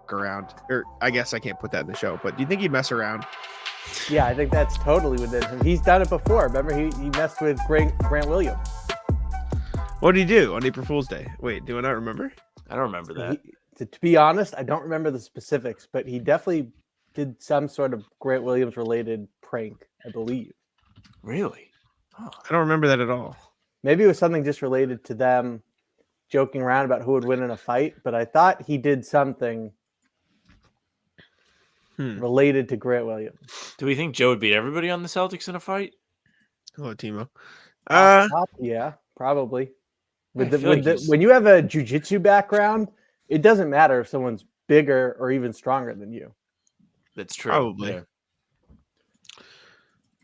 fuck around? Or I guess I can't put that in the show, but do you think he'd mess around? Yeah, I think that's totally within him. He's done it before. Remember, he messed with Grant Williams. What did he do on April Fool's Day? Wait, do I not remember? I don't remember that. To be honest, I don't remember the specifics, but he definitely did some sort of Grant Williams related prank, I believe. Really? Oh, I don't remember that at all. Maybe it was something just related to them joking around about who would win in a fight, but I thought he did something related to Grant Williams. Do we think Joe would beat everybody on the Celtics in a fight? Hello, Timo. Yeah, probably. When you have a jiu-jitsu background, it doesn't matter if someone's bigger or even stronger than you. That's true. Probably. Yeah.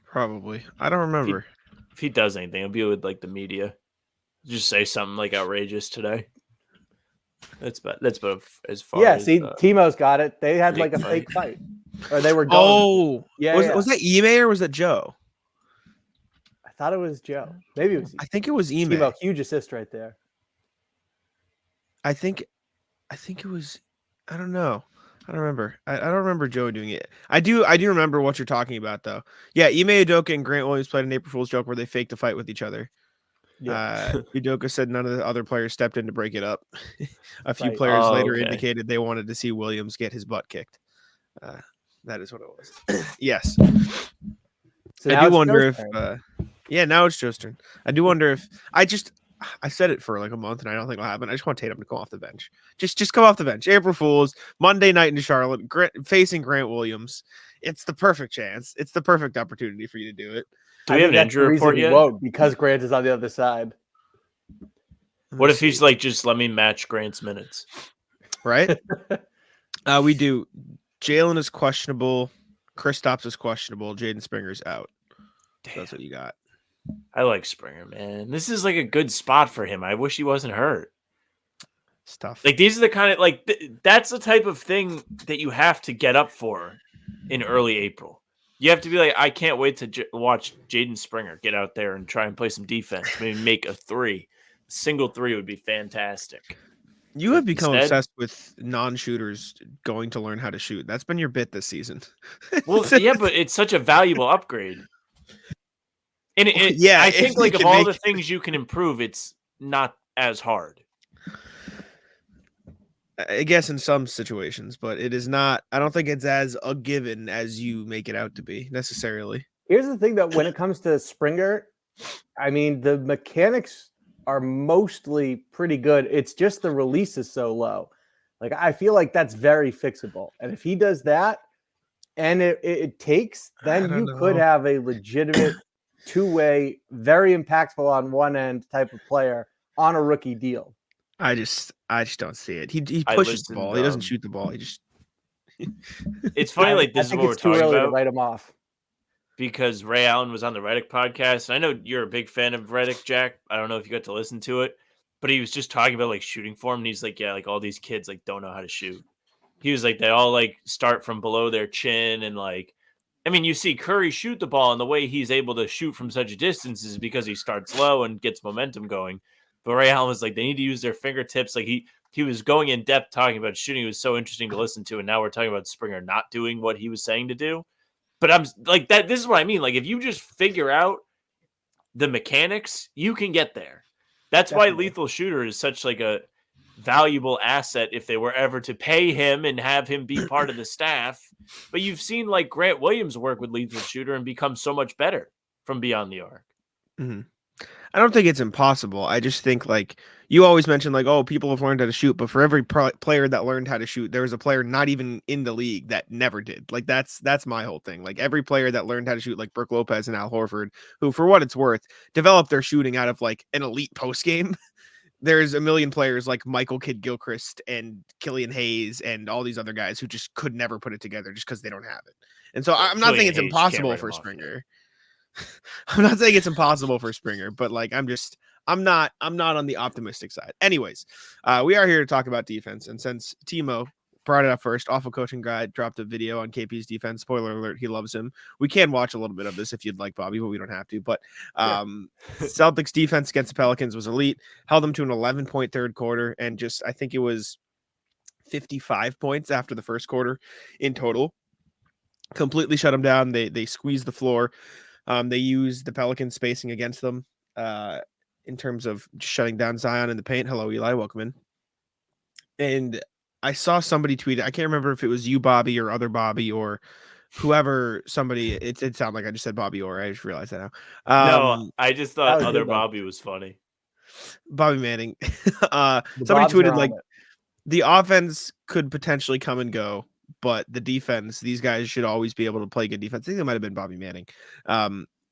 Probably. I don't remember. If he does anything, it'll be with like the media. Just say something like outrageous today. That's about as far. Yeah, as, see, Timo's got it. They had like a fake fight, or they were going. Oh, yeah. Was that Ime or was that Joe? I thought it was Joe. Maybe it was. I think it was Ime. Timo, huge assist right there. I think it was. I don't know. I don't remember. I don't remember Joe doing it. I do remember what you're talking about though. Yeah, Ime Udoka and Grant Williams played an April Fool's joke where they faked a fight with each other. Yeah. Udoka said none of the other players stepped in to break it up. A few players later indicated they wanted to see Williams get his butt kicked. That is what it was. Yes. So I do wonder if now it's Joe's turn. I do wonder if I said it for like a month and I don't think it'll happen. I just want Tatum to come off the bench. Just come off the bench. April Fool's, Monday night in Charlotte, facing Grant Williams. It's the perfect chance. It's the perfect opportunity for you to do it. Do we have an injury report yet? Won't, because Grant is on the other side. What if he's like, just let me match Grant's minutes? Right? We do. Jalen is questionable. Kristaps is questionable. Jaden Springer's out. So that's what you got. I like Springer, man. This is like a good spot for him. I wish he wasn't hurt. It's tough. Like these are the kind of that's the type of thing that you have to get up for in early April. You have to be like, I can't wait to watch Jaden Springer get out there and try and play some defense. Maybe make a three. A single three would be fantastic. You have become obsessed with non-shooters going to learn how to shoot. That's been your bit this season. Well, yeah, but it's such a valuable upgrade. And I think like of all the things you can improve, it's not as hard. I guess in some situations, but it is not. I don't think it's as a given as you make it out to be necessarily. Here's the thing that when it comes to Springer, I mean, the mechanics are mostly pretty good. It's just the release is so low. Like, I feel like that's very fixable. And if he does that and it takes, then you could have a legitimate two-way, very impactful on one end type of player on a rookie deal. I just don't see it. He pushes the ball. He doesn't shoot the ball. He just. It's funny. Like this is what we're talking about. To write him off. Because Ray Allen was on the Redick podcast. And I know you're a big fan of Redick, Jack. I don't know if you got to listen to it, but he was just talking about like shooting form. And he's like, yeah, like all these kids like don't know how to shoot. He was like, they all like start from below their chin. And like, I mean, you see Curry shoot the ball and the way he's able to shoot from such a distance is because he starts low and gets momentum going. But Ray Allen was like, they need to use their fingertips. Like he was going in depth talking about shooting. It was so interesting to listen to. And now we're talking about Springer not doing what he was saying to do. But I'm like that. This is what I mean. Like if you just figure out the mechanics, you can get there. That's why Lethal Shooter is such like a valuable asset if they were ever to pay him and have him be part of the staff. But you've seen like Grant Williams work with Lethal Shooter and become so much better from beyond the arc. Mm-hmm. I don't think it's impossible. I just think like you always mention like, oh, people have learned how to shoot, but for every player that learned how to shoot, there was a player not even in the league that never did. Like that's my whole thing. Like every player that learned how to shoot, like Brook Lopez and Al Horford, who for what it's worth, developed their shooting out of like an elite post game. There's a million players like Michael Kidd-Gilchrist and Killian Hayes and all these other guys who just could never put it together just because they don't have it. And so I'm not saying it's impossible for Springer. I'm not saying it's impossible for Springer, but like I'm not on the optimistic side. Anyways, we are here to talk about defense, and since Timo brought it up first, Awful Coaching Guide dropped a video on KP's defense. Spoiler alert, he loves him. We can watch a little bit of this if you'd like, Bobby, but we don't have to. But Celtics defense against the Pelicans was elite, held them to an 11-point third quarter, and just I think it was 55 points after the first quarter in total. Completely shut them down. They squeezed the floor. They used the Pelicans spacing against them in terms of shutting down Zion in the paint. Hello, Eli. Welcome in. And I saw somebody tweet. I can't remember if it was you, Bobby, or other Bobby, or whoever. Somebody. It sounded like I just said Bobby Orr. I just realized that now. No, I just thought was other good, though. Bobby was funny. Bobby Manning. The Somebody Bobs are tweeted on like it. the offense could potentially come and go, but the defense, these guys should always be able to play good defense. I think it might have been Bobby Manning.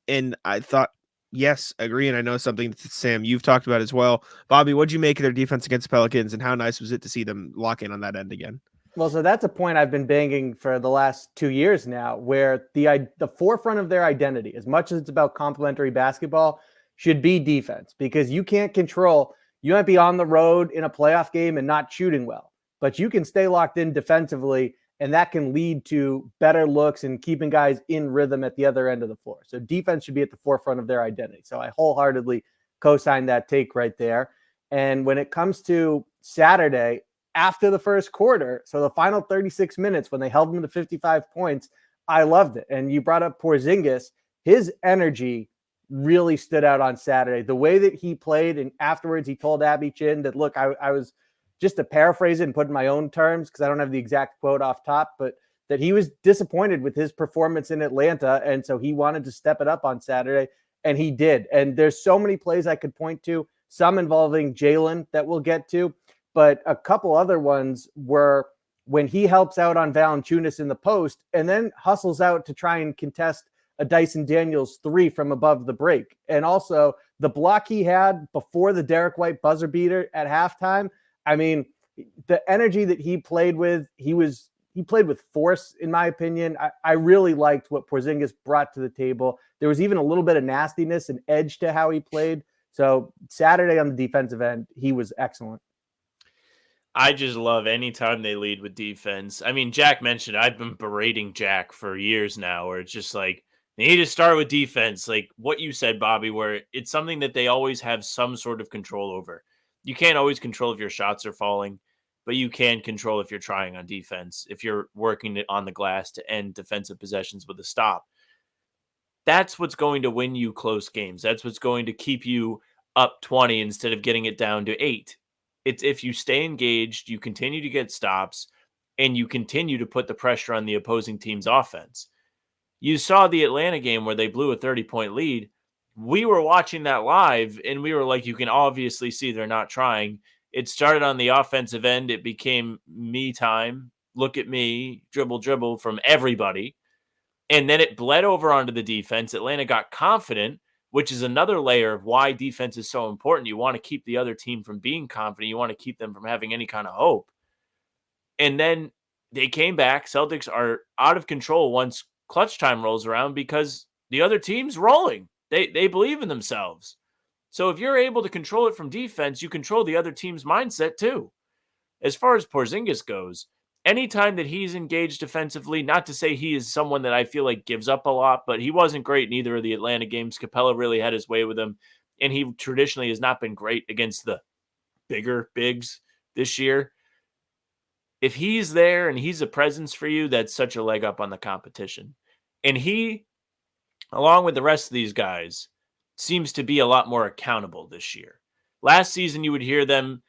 And I thought, yes, agree. And I know something that Sam, you've talked about as well. Bobby, what'd you make of their defense against the Pelicans, and how nice was it to see them lock in on that end again? Well, so that's a point I've been banging for the last 2 years now, where the forefront of their identity, as much as it's about complementary basketball, should be defense, because you can't control. You might be on the road in a playoff game and not shooting well, but you can stay locked in defensively, and that can lead to better looks and keeping guys in rhythm at the other end of the floor. So defense should be at the forefront of their identity. So I wholeheartedly co-sign that take right there. And when it comes to Saturday, after the first quarter, so the final 36 minutes when they held them to 55 points, I loved it. And you brought up Porzingis. His energy really stood out on Saturday. The way that he played, and afterwards he told Abby Chin that, look, I was, just to paraphrase it and put in my own terms, because I don't have the exact quote off top, but that he was disappointed with his performance in Atlanta, and so he wanted to step it up on Saturday, and he did. And there's so many plays I could point to, some involving Jalen that we'll get to, but a couple other ones were when he helps out on Valanciunas in the post and then hustles out to try and contest a Dyson Daniels 3 from above the break. And also the block he had before the Derek White buzzer beater at halftime. I mean, the energy that he played with, he played with force, in my opinion. I really liked what Porzingis brought to the table. There was even a little bit of nastiness and edge to how he played. So Saturday on the defensive end, he was excellent. I just love any time they lead with defense. I mean, Jack mentioned I've been berating Jack for years now, where it's just like, they need to start with defense. Like what you said, Bobby, where it's something that they always have some sort of control over. You can't always control if your shots are falling, but you can control if you're trying on defense, if you're working it on the glass to end defensive possessions with a stop. That's what's going to win you close games. That's what's going to keep you up 20 instead of getting it down to 8. It's if you stay engaged, you continue to get stops, and you continue to put the pressure on the opposing team's offense. You saw the Atlanta game where they blew a 30-point lead. We were watching that live, and we were like, you can obviously see they're not trying. It started on the offensive end. It became me time. Look at me, dribble from everybody. And then it bled over onto the defense. Atlanta got confident, which is another layer of why defense is so important. You want to keep the other team from being confident. You want to keep them from having any kind of hope. And then they came back. Celtics are out of control once clutch time rolls around because the other team's rolling. They believe in themselves. So if you're able to control it from defense, you control the other team's mindset too. As far as Porzingis goes, anytime that he's engaged defensively, not to say he is someone that I feel like gives up a lot, but he wasn't great in either of the Atlanta games. Capella really had his way with him, and he traditionally has not been great against the bigger bigs this year. If he's there and he's a presence for you, that's such a leg up on the competition. And he, along with the rest of these guys, seems to be a lot more accountable this year. Last season, you would hear them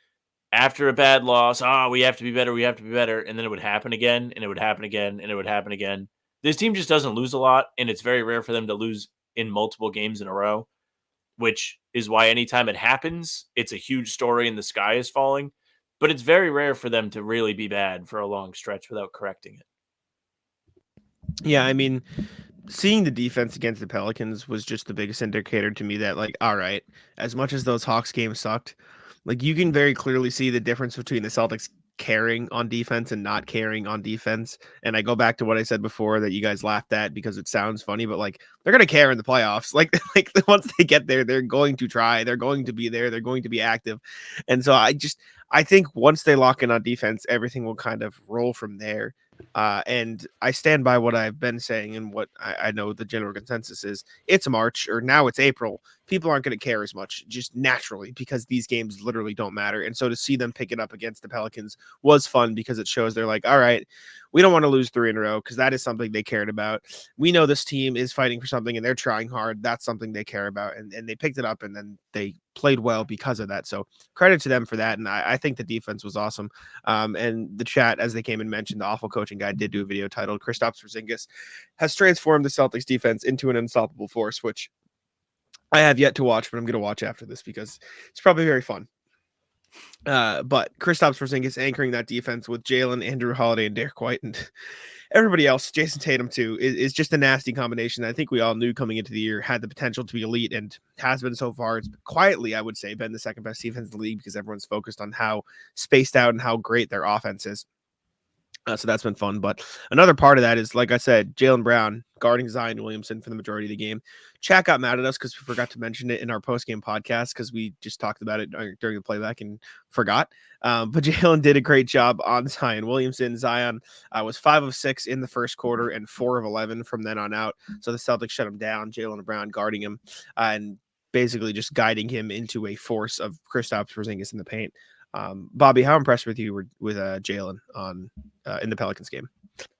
after a bad loss, we have to be better, and then it would happen again, and it would happen again, and it would happen again. This team just doesn't lose a lot, and it's very rare for them to lose in multiple games in a row, which is why anytime it happens, it's a huge story and the sky is falling. But it's very rare for them to really be bad for a long stretch without correcting it. Yeah, I mean, seeing the defense against the Pelicans was just the biggest indicator to me that, like, all right, as much as those Hawks games sucked, like, you can very clearly see the difference between the Celtics caring on defense and not caring on defense. And I go back to what I said before that you guys laughed at because it sounds funny, but like, they're going to care in the playoffs. Like once they get there, they're going to try, they're going to be there, they're going to be active. And so I think once they lock in on defense, everything will kind of roll from there. And I stand by what I've been saying and what I know the general consensus is. It's March, or now it's April. People aren't going to care as much just naturally because these games literally don't matter. And so to see them pick it up against the Pelicans was fun because it shows they're like, all right, we don't want to lose 3 in a row because that is something they cared about. We know this team is fighting for something and they're trying hard. That's something they care about. And they picked it up and then they played well because of that. So credit to them for that. And I think the defense was awesome. And the chat, as they came and mentioned, the Awful Coaching Guy did do a video titled Kristaps Porzingis has transformed the Celtics defense into an unstoppable force, which I have yet to watch, but I'm going to watch after this because it's probably very fun. But Kristaps Porzingis anchoring that defense with Jalen, Andrew Holiday, and Derek White, and everybody else, Jason Tatum too, is just a nasty combination. I think we all knew coming into the year had the potential to be elite and has been so far. It's quietly, I would say, been the second best defense in the league because everyone's focused on how spaced out and how great their offense is. So that's been fun. But another part of that is, like I said, Jaylen Brown guarding Zion Williamson for the majority of the game. Chat got mad at us because we forgot to mention it in our post-game podcast because we just talked about it during the playback and forgot. But Jaylen did a great job on Zion Williamson. Zion was 5 of 6 in the first quarter and 4 of 11 from then on out. So the Celtics shut him down. Jaylen Brown guarding him and basically just guiding him into a force of Kristaps Porzingis in the paint. Bobby, how impressed with you with Jaylen on in the Pelicans game?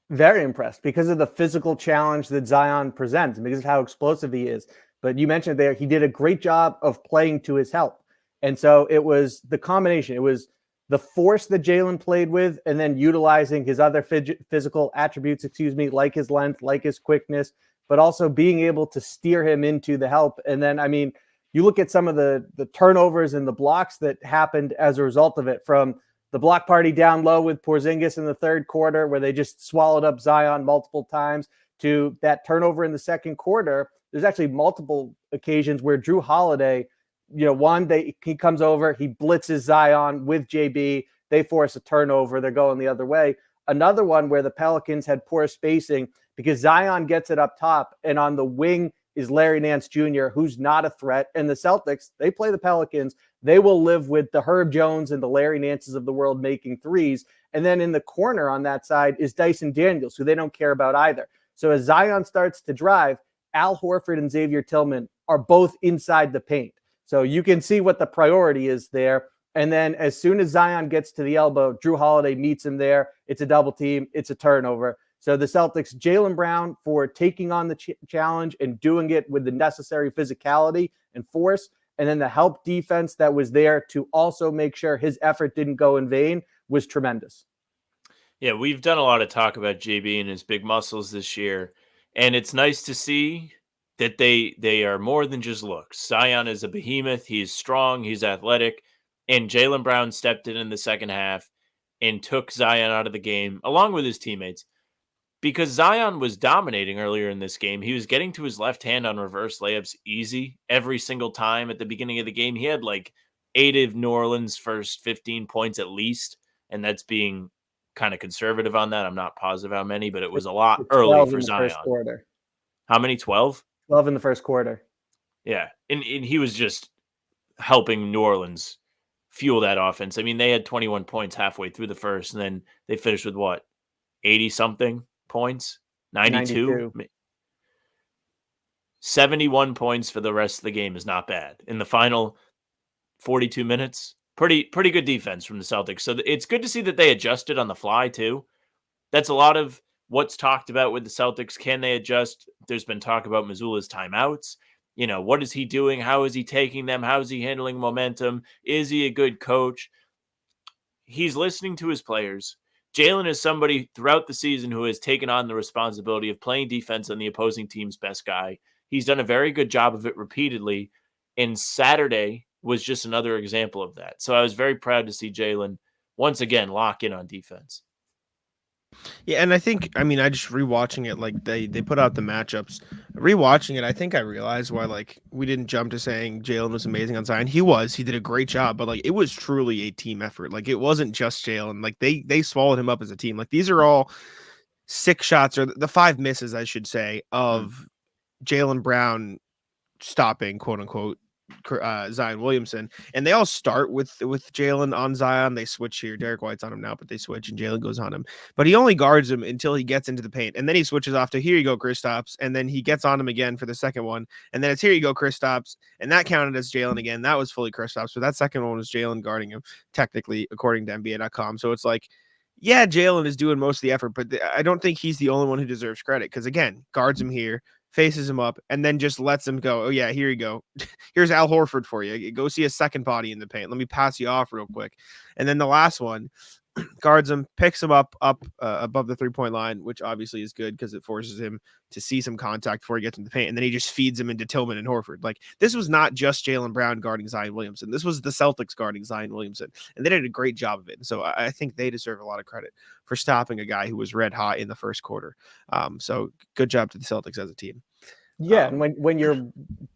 Very impressed because of the physical challenge that Zion presents and because of how explosive he is. But you mentioned there, he did a great job of playing to his help. And so it was the combination. It was the force that Jaylen played with and then utilizing his other physical attributes, like his length, like his quickness, but also being able to steer him into the help. And then, I mean, you look at some of the turnovers and the blocks that happened as a result of it, from the block party down low with Porzingis in the third quarter, where they just swallowed up Zion multiple times, to that turnover in the second quarter. There's actually multiple occasions where Drew Holiday, he comes over, he blitzes Zion with JB. They force a turnover. They're going the other way. Another one where the Pelicans had poor spacing because Zion gets it up top, and on the wing is Larry Nance Jr., who's not a threat. And the Celtics, they play the Pelicans. They will live with the Herb Jones and the Larry Nances of the world making threes. And then in the corner on that side is Dyson Daniels, who they don't care about either. So as Zion starts to drive, Al Horford and Xavier Tillman are both inside the paint. So you can see what the priority is there. And then as soon as Zion gets to the elbow, Drew Holiday meets him there. It's a double team. It's a turnover. So the Celtics, Jaylen Brown for taking on the challenge and doing it with the necessary physicality and force, and then the help defense that was there to also make sure his effort didn't go in vain was tremendous. Yeah, we've done a lot of talk about JB and his big muscles this year, and it's nice to see that they are more than just looks. Zion is a behemoth. He's strong. He's athletic. And Jaylen Brown stepped in the second half and took Zion out of the game, along with his teammates. Because Zion was dominating earlier in this game. He was getting to his left hand on reverse layups easy every single time at the beginning of the game. He had like 8 of New Orleans' first 15 points at least, and that's being kind of conservative on that. I'm not positive how many, but it was a lot early for Zion. First quarter. How many? 12? 12 in the first quarter. Yeah, and he was just helping New Orleans fuel that offense. I mean, they had 21 points halfway through the first, and then they finished with what? 80-something? Points, 92. 71 points for the rest of the game is not bad. In the final 42 minutes, pretty good defense from the Celtics. So it's good to see that they adjusted on the fly too. That's a lot of what's talked about with the Celtics. Can they adjust? There's been talk about Mazzulla's timeouts. What is he doing? How is he taking them? How is he handling momentum? Is he a good coach? He's listening to his players. Jaylen is somebody throughout the season who has taken on the responsibility of playing defense on the opposing team's best guy. He's done a very good job of it repeatedly, and Saturday was just another example of that. So I was very proud to see Jaylen once again lock in on defense. Yeah, and I think, I just rewatching it, like they put out the matchups. Rewatching it, I think I realized why we didn't jump to saying Jaylen was amazing on Zion. He did a great job, but it was truly a team effort. It wasn't just Jaylen. They swallowed him up as a team. These are all 6 shots, or the 5 misses, I should say, of Jaylen Brown stopping, quote unquote, Zion Williamson, and they all start with Jalen on Zion. They switch here. Derek White's on him now, but they switch, and Jalen goes on him. But he only guards him until he gets into the paint, and then he switches off to here you go, Kristaps, and then he gets on him again for the second one, and then it's here you go, Kristaps, and that counted as Jalen again. That was fully Kristaps, but that second one was Jalen guarding him, technically, according to NBA.com. So it's like, yeah, Jalen is doing most of the effort, but I don't think he's the only one who deserves credit because, again, guards him here, faces him up, and then just lets him go. Oh, yeah, here you go. Here's Al Horford for you. Go see a second body in the paint. Let me pass you off real quick. And then the last one, guards him, picks him up above the three-point line, which obviously is good because it forces him to see some contact before he gets in the paint, and then he just feeds him into Tillman and Horford. Like, this was not just Jaylen Brown guarding Zion Williamson. This was the Celtics guarding Zion Williamson, and they did a great job of it. And so I think they deserve a lot of credit for stopping a guy who was red hot in the first quarter. So good job to the Celtics as a team. Yeah, and when you're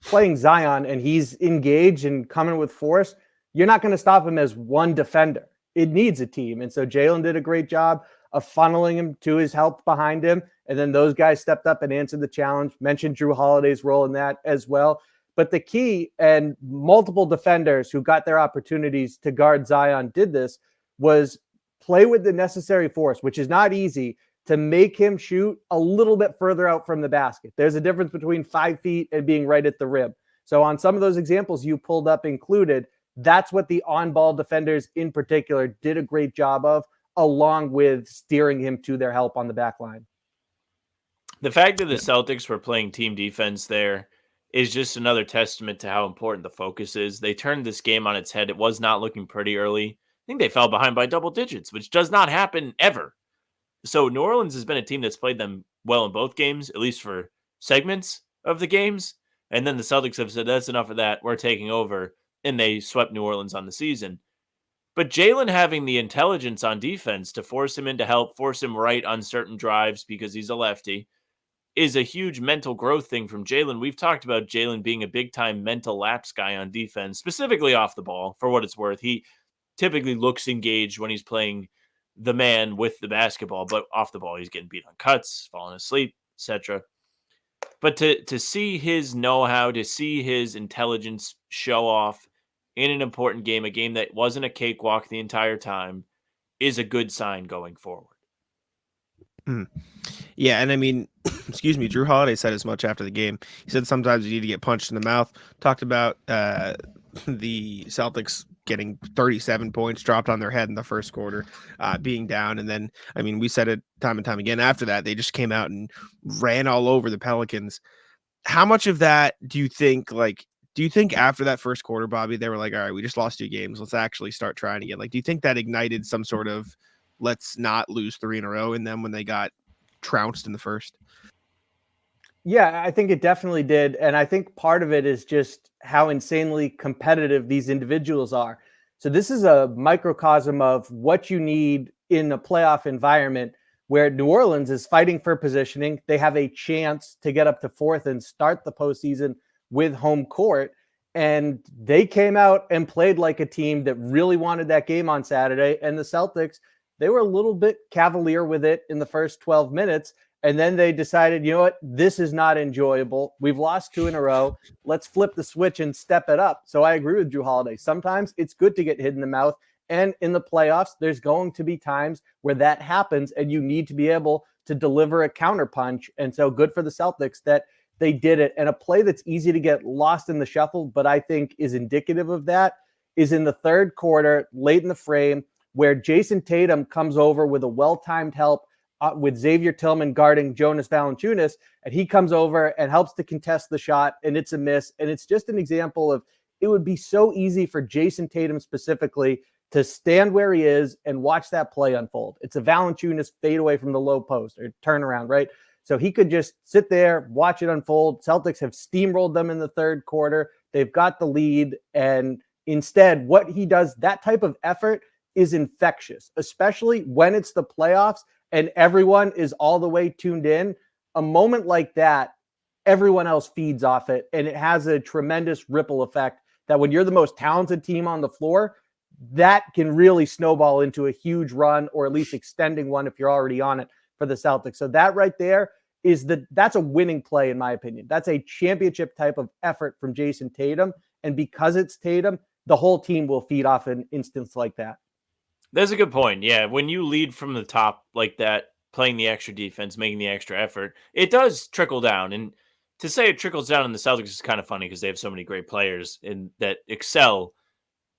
playing Zion and he's engaged and coming with force, you're not going to stop him as one defender. It needs a team. And so Jalen did a great job of funneling him to his help behind him. And then those guys stepped up and answered the challenge. Mentioned Drew Holiday's role in that as well. But the key, and multiple defenders who got their opportunities to guard Zion did this, was play with the necessary force, which is not easy, to make him shoot a little bit further out from the basket. There's a difference between 5 feet and being right at the rim. So on some of those examples you pulled up included, that's what the on-ball defenders in particular did a great job of, along with steering him to their help on the back line. The fact that the Celtics were playing team defense there is just another testament to how important the focus is. They turned this game on its head. It was not looking pretty early. I think they fell behind by double digits, which does not happen ever. So New Orleans has been a team that's played them well in both games, at least for segments of the games. And then the Celtics have said, that's enough of that. We're taking over. And they swept New Orleans on the season. But Jalen having the intelligence on defense to force him into help, force him right on certain drives because he's a lefty, is a huge mental growth thing from Jalen. We've talked about Jalen being a big-time mental lapse guy on defense, specifically off the ball, for what it's worth. He typically looks engaged when he's playing the man with the basketball, but off the ball, he's getting beat on cuts, falling asleep, etc. But to see his know-how, to see his intelligence show off in an important game, a game that wasn't a cakewalk the entire time, is a good sign going forward. Yeah, and I mean, excuse me, Drew Holiday said as much after the game. He said sometimes you need to get punched in the mouth. Talked about the Celtics getting 37 points dropped on their head in the first quarter, being down. And then, I mean, we said it time and time again after that, they just came out and ran all over the Pelicans. How much of that do you think after that first quarter, Bobby, they were like, all right, we just lost 2 games. Let's actually start trying again. Like, do you think that ignited some sort of let's not lose 3 in a row in them when they got trounced in the first? Yeah, I think it definitely did. And I think part of it is just how insanely competitive these individuals are. So this is a microcosm of what you need in a playoff environment where New Orleans is fighting for positioning. They have a chance to get up to 4th and start the postseason with home court. And they came out and played like a team that really wanted that game on Saturday. And the Celtics, they were a little bit cavalier with it in the first 12 minutes. And then they decided, you know what, this is not enjoyable. We've lost 2 in a row. Let's flip the switch and step it up. So I agree with Drew Holiday. Sometimes it's good to get hit in the mouth. And in the playoffs, there's going to be times where that happens and you need to be able to deliver a counterpunch. And so good for the Celtics that they did it. And a play that's easy to get lost in the shuffle, but I think is indicative of that, is in the third quarter, late in the frame, where Jason Tatum comes over with a well-timed help with Xavier Tillman guarding Jonas Valanciunas, and he comes over and helps to contest the shot, and it's a miss. And it's just an example of, it would be so easy for Jason Tatum specifically to stand where he is and watch that play unfold. It's a Valanciunas fade away from the low post or turnaround, right? So he could just sit there, watch it unfold. Celtics have steamrolled them in the third quarter. They've got the lead. And instead, what he does, that type of effort is infectious, especially when it's the playoffs and everyone is all the way tuned in. A moment like that, everyone else feeds off it. And it has a tremendous ripple effect that when you're the most talented team on the floor, that can really snowball into a huge run, or at least extending one if you're already on it for the Celtics. So that right there that's a winning play, in my opinion. That's a championship type of effort from Jason Tatum. And because it's Tatum, the whole team will feed off an instance like that. That's a good point. Yeah, when you lead from the top like that, playing the extra defense, making the extra effort, it does trickle down. And to say it trickles down in the Celtics is kind of funny because they have so many great players in that excel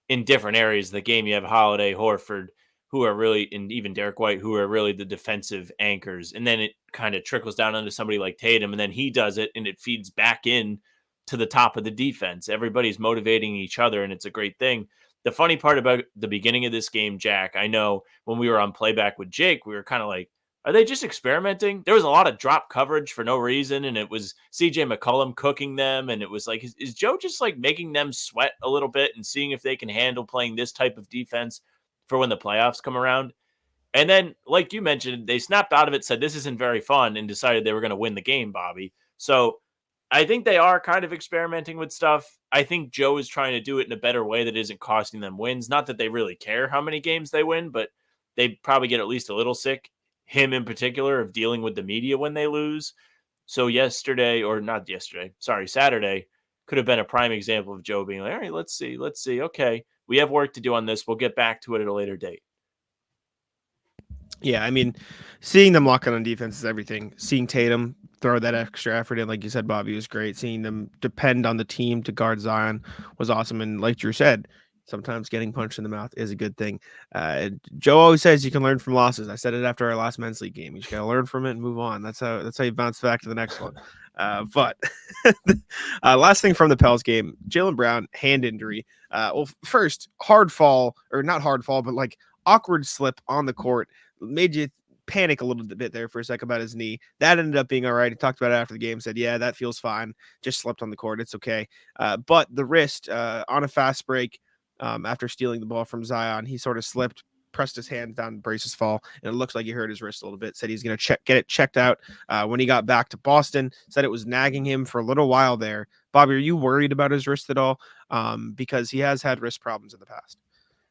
in different areas of the game. You have Holiday, Horford, who are really, and even Derek White, who are really the defensive anchors. And then it kind of trickles down onto somebody like Tatum, and then he does it, and it feeds back in to the top of the defense. Everybody's motivating each other, and it's a great thing. The funny part about the beginning of this game, Jack, I know when we were on playback with Jake, we were kind of like, are they just experimenting? There was a lot of drop coverage for no reason, and it was CJ McCollum cooking them, and it was like, is Joe just like making them sweat a little bit and seeing if they can handle playing this type of defense for when the playoffs come around? And then, like you mentioned, they snapped out of it, said this isn't very fun, and decided they were going to win the game, Bobby. So I think they are kind of experimenting with stuff. I think Joe is trying to do it in a better way that isn't costing them wins. Not that they really care how many games they win, but they probably get at least a little sick, him in particular, of dealing with the media when they lose. So Saturday could have been a prime example of Joe being like, all right, let's see. Okay, we have work to do on this. We'll get back to it at a later date. Yeah, I mean, seeing them lock in on defense is everything. Seeing Tatum throw that extra effort in, like you said, Bobby, was great. Seeing them depend on the team to guard Zion was awesome. And like Drew said, sometimes getting punched in the mouth is a good thing. Joe always says you can learn from losses. I said it after our last men's league game. You just got to learn from it and move on. That's how you bounce back to the next one. But last thing from the Pels game, Jaylen Brown, hand injury. Well, first, hard fall, or not hard fall, but like awkward slip on the court. Made you panic a little bit there for a second about his knee. That ended up being all right. He talked about it after the game, said, yeah, that feels fine. Just slipped on the court. It's okay. But the wrist on a fast break after stealing the ball from Zion, he sort of slipped, pressed his hand down to brace his fall, and it looks like he hurt his wrist a little bit. Said he's going to get it checked out when he got back to Boston. Said it was nagging him for a little while there. Bobby, are you worried about his wrist at all? Because he has had wrist problems in the past.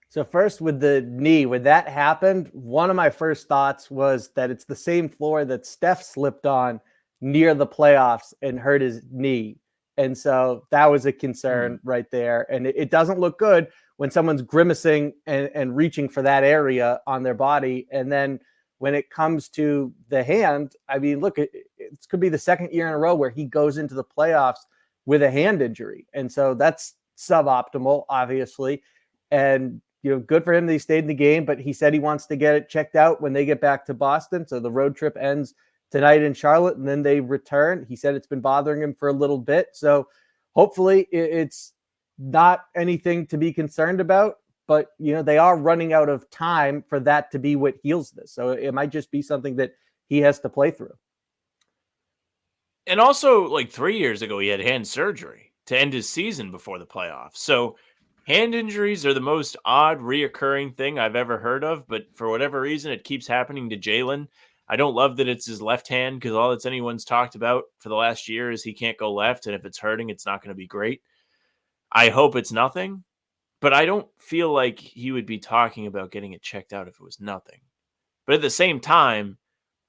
So first with the knee, when that happened, one of my first thoughts was that it's the same floor that Steph slipped on near the playoffs and hurt his knee. And so that was a concern right there. And it doesn't look good when someone's grimacing and reaching for that area on their body. And then when it comes to the hand, I mean, look, it could be the second year in a row where he goes into the playoffs with a hand injury. And so that's suboptimal, obviously. And good for him that he stayed in the game, but he said he wants to get it checked out when they get back to Boston. So the road trip ends tonight in Charlotte, and then they return. He said it's been bothering him for a little bit. So hopefully it's not anything to be concerned about, but they are running out of time for that to be what heals this. So it might just be something that he has to play through. And also, like 3 years ago, he had hand surgery to end his season before the playoffs. So hand injuries are the most odd, reoccurring thing I've ever heard of, but for whatever reason, it keeps happening to Jaylen. I don't love that it's his left hand because all that's anyone's talked about for the last year is he can't go left, and if it's hurting, it's not going to be great. I hope it's nothing, but I don't feel like he would be talking about getting it checked out if it was nothing. But at the same time,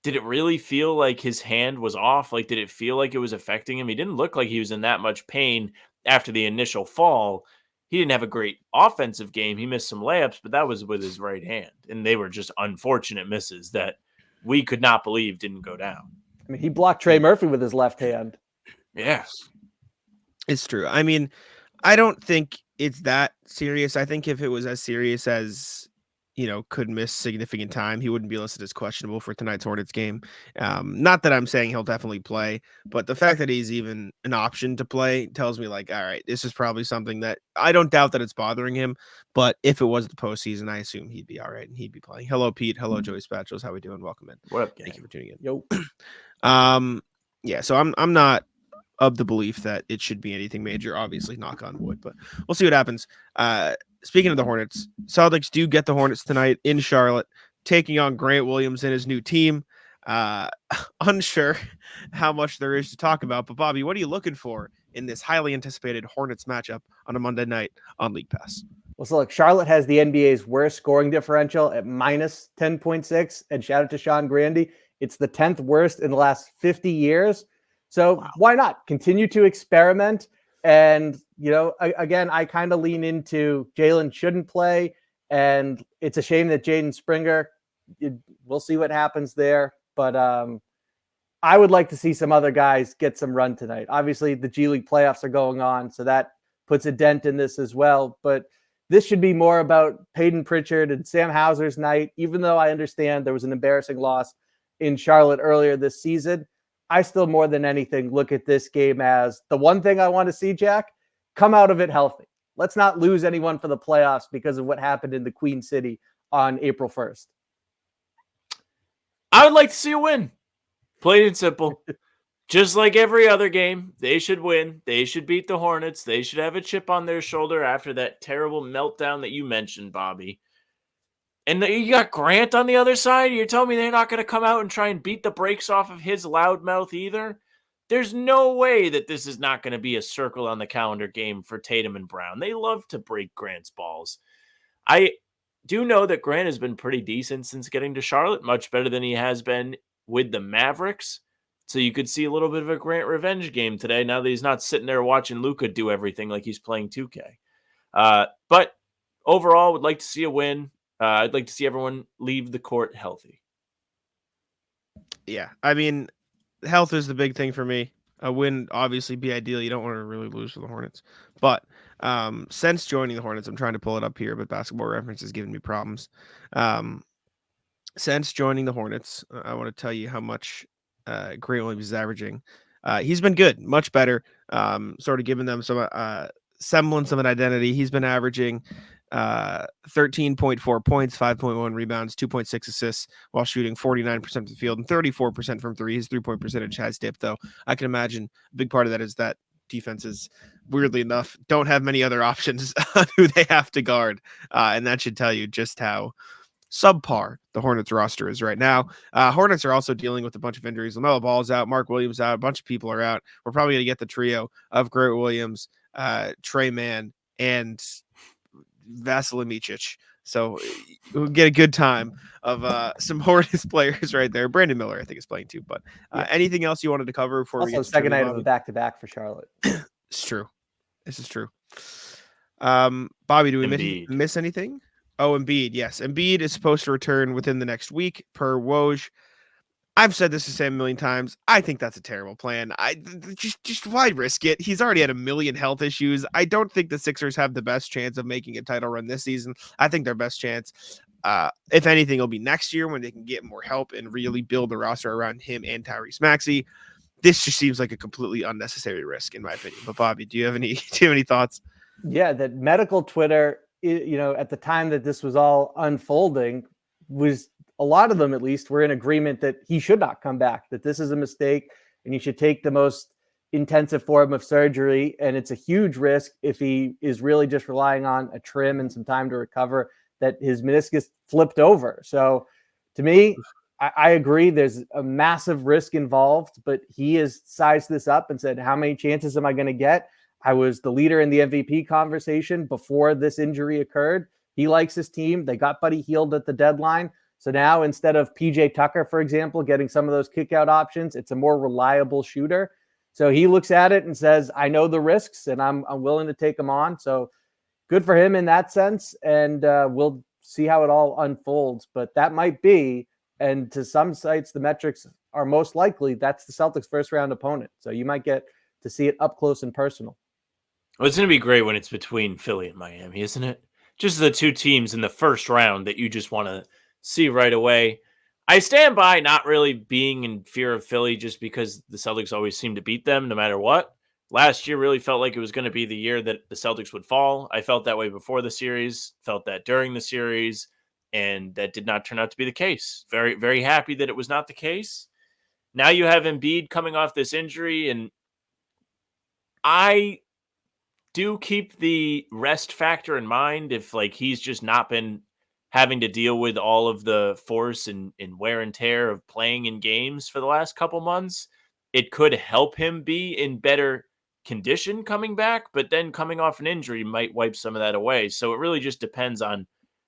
did it really feel like his hand was off? Like, did it feel like it was affecting him? He didn't look like he was in that much pain after the initial fall. He didn't have a great offensive game. He missed some layups, but that was with his right hand. And they were just unfortunate misses that we could not believe didn't go down. I mean, he blocked Trey Murphy with his left hand. Yeah. It's true. I mean, I don't think it's that serious. I think if it was as serious as, could miss significant time, he wouldn't be listed as questionable for tonight's Hornets game. Not that I'm saying he'll definitely play, but the fact that he's even an option to play tells me like, all right, this is probably something that I don't doubt that it's bothering him, but if it was the postseason, I assume he'd be all right and he'd be playing. Hello, Pete. Hello, Joey Spatulas. How we doing? Welcome in. What up, Thank you for tuning in. Yo. Yeah, so I'm not of the belief that it should be anything major, obviously, knock on wood, but we'll see what happens. Speaking of the Hornets, Celtics do get the Hornets tonight in Charlotte, taking on Grant Williamson, his new team. Unsure how much there is to talk about, but Bobby, what are you looking for in this highly anticipated Hornets matchup on a Monday night on League Pass? Well, so look, Charlotte has the NBA's worst scoring differential at minus 10.6, and shout out to Sean Grandy. It's the 10th worst in the last 50 years. So Why not continue to experiment? And, again, I kind of lean into Jalen shouldn't play. And it's a shame that Jaden Springer, we'll see what happens there. But I would like to see some other guys get some run tonight. Obviously, the G League playoffs are going on, so that puts a dent in this as well. But this should be more about Peyton Pritchard and Sam Hauser's night, even though I understand there was an embarrassing loss in Charlotte earlier this season. I still, more than anything, look at this game as the one thing I want to see, Jack, come out of it healthy. Let's not lose anyone for the playoffs because of what happened in the Queen City on April 1st. I would like to see a win. Plain and simple. Just like every other game, they should win. They should beat the Hornets. They should have a chip on their shoulder after that terrible meltdown that you mentioned, Bobby. And you got Grant on the other side. You're telling me they're not going to come out and try and beat the brakes off of his loudmouth either? There's no way that this is not going to be a circle on the calendar game for Tatum and Brown. They love to break Grant's balls. I do know that Grant has been pretty decent since getting to Charlotte, much better than he has been with the Mavericks. So you could see a little bit of a Grant revenge game today now that he's not sitting there watching Luka do everything like he's playing 2K. But overall, would like to see a win. I'd like to see everyone leave the court healthy. Yeah, I mean, health is the big thing for me. A win obviously be ideal. You don't want to really lose for the Hornets. But since joining the Hornets, I'm trying to pull it up here, but Basketball Reference is giving me problems. Since joining the Hornets, I want to tell you how much Grant Williams is averaging. He's been good, much better, sort of giving them some semblance of an identity. He's been averaging 13.4 points, 5.1 rebounds, 2.6 assists while shooting 49% from the field and 34% from three. His 3-point percentage has dipped, though. I can imagine a big part of that is that defenses, weirdly enough, don't have many other options on who they have to guard. And that should tell you just how subpar the Hornets roster is right now. Hornets are also dealing with a bunch of injuries. LaMelo Ball's out, Mark Williams out, a bunch of people are out. We're probably going to get the trio of Grant Williams, Trey Mann, and Vasilij Micic. So we'll get a good time of some Hornets players right there. Brandon Miller, I think, is playing too. But anything else you wanted to cover before we get to second night of a back-to-back for Charlotte? It's true. This is true. Bobby, do we miss anything? Oh, Embiid. Yes. Embiid is supposed to return within the next week per Woj. I've said this the same a million times. I think that's a terrible plan. Just why risk it? He's already had a million health issues. I don't think the Sixers have the best chance of making a title run this season. I think their best chance, if anything, will be next year when they can get more help and really build the roster around him and Tyrese Maxey. This just seems like a completely unnecessary risk, in my opinion. But Bobby, do you have any thoughts? Yeah, that medical Twitter, at the time that this was all unfolding, was a lot of them, at least, were in agreement that he should not come back, that this is a mistake and he should take the most intensive form of surgery. And it's a huge risk if he is really just relying on a trim and some time to recover, that his meniscus flipped over. So to me, I agree there's a massive risk involved, but he has sized this up and said, how many chances am I going to get? I was the leader in the MVP conversation before this injury occurred. He likes his team. They got Buddy Hield at the deadline. So now instead of PJ Tucker, for example, getting some of those kickout options, it's a more reliable shooter. So he looks at it and says, I know the risks and I'm willing to take them on. So good for him in that sense. And we'll see how it all unfolds. But that might be, and to some sites, the metrics are most likely that's the Celtics' first round opponent. So you might get to see it up close and personal. Well, it's going to be great when it's between Philly and Miami, isn't it? Just the two teams in the first round that you just want to see right away. I stand by not really being in fear of Philly just because the Celtics always seem to beat them no matter what. Last year really felt like it was going to be the year that the Celtics would fall. I felt that way before the series, felt that during the series, and that did not turn out to be the case. Very, very happy that it was not the case. Now you have Embiid coming off this injury, and I do keep the rest factor in mind if he's just not been having to deal with all of the force and wear and tear of playing in games for the last couple months. It could help him be in better condition coming back, but then coming off an injury might wipe some of that away. So it really just depends on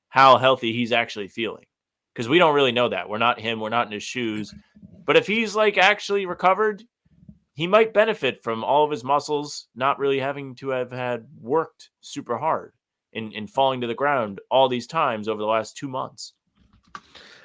how healthy he's actually feeling, because we don't really know that. We're not him. We're not in his shoes. But if he's actually recovered, he might benefit from all of his muscles not really having to have had worked super hard in falling to the ground all these times over the last 2 months.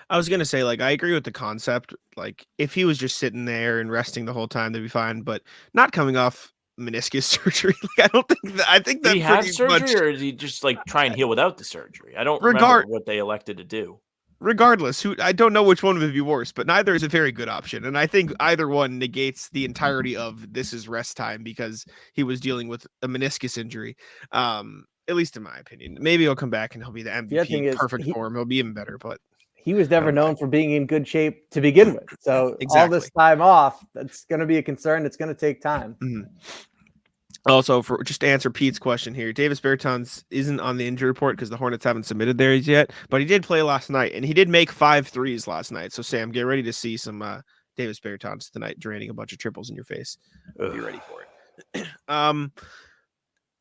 I was gonna say, like, I agree with the concept. Like, if he was just sitting there and resting the whole time, that'd be fine. But not coming off meniscus surgery, like, I don't think that. I think Did that he have pretty surgery, much. or did he just like try and heal without the surgery? I don't remember what they elected to do. Regardless, I don't know which one would be worse, but neither is a very good option. And I think either one negates the entirety of this is rest time because he was dealing with a meniscus injury. At least in my opinion. Maybe he'll come back and he'll be the The other thing MVP, is perfect form. He'll be even better, but he was never don't know. known for being in good shape to begin with. So all this Exactly. time off, that's going to be a concern. It's going to take time. Mhm. Also, for just to answer Pete's question here, Davis Bertans isn't on the injury report because the Hornets haven't submitted theirs yet, but he did play last night, and he did make 5 threes last night. So, Sam, get ready to see some Davis Bertans tonight, draining a bunch of triples in your face. Be ready for it.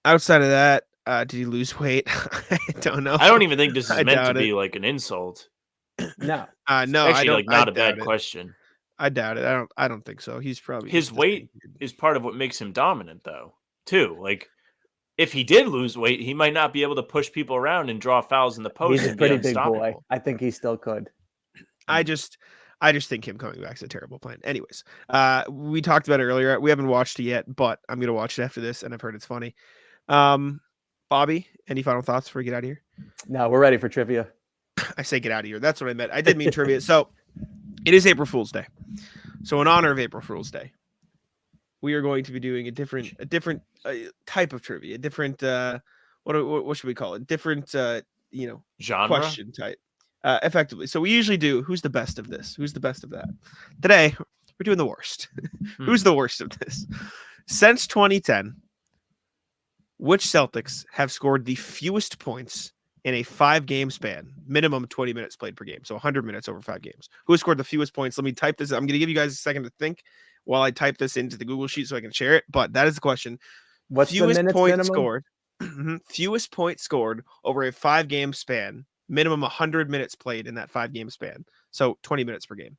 Outside of that, did he lose weight? I don't know. I don't even think this is I meant to doubt be it. like an insult. No. No, Actually, I don't. like not I a bad doubt it. question. I doubt it. I don't think so. He's probably His just weight is part of what makes him dominant, though, too. Like, if he did lose weight, he might not be able to push people around and draw fouls in the post He's a and be pretty big boy. unstoppable. I think he still could. I just think him coming back is a terrible plan. Anyways, we talked about it earlier. We haven't watched it yet, but I'm gonna watch it after this, and I've heard it's funny. Bobby, any final thoughts before we get out of here? No, we're ready for trivia. I say get out of here. That's what I meant. I did mean trivia. So it is April Fool's Day. So in honor of April Fool's Day, we are going to be doing a different type of trivia, a different what should we call it? Different Genre? question type. Effectively. So we usually do who's the best of this? Who's the best of that? Today, we're doing the worst. Who's the worst of this? Since 2010, which Celtics have scored the fewest points in a 5-game span, minimum 20 minutes played per game, so 100 minutes over 5 games? Who has scored the fewest points? Let me type this. I'm going to give you guys a second to think while I type this into the Google Sheet so I can share it, but that is the question. What's fewest the minutes points minimum? scored? Fewest points scored over a 5-game span, minimum 100 minutes played in that 5-game span, so 20 minutes per game.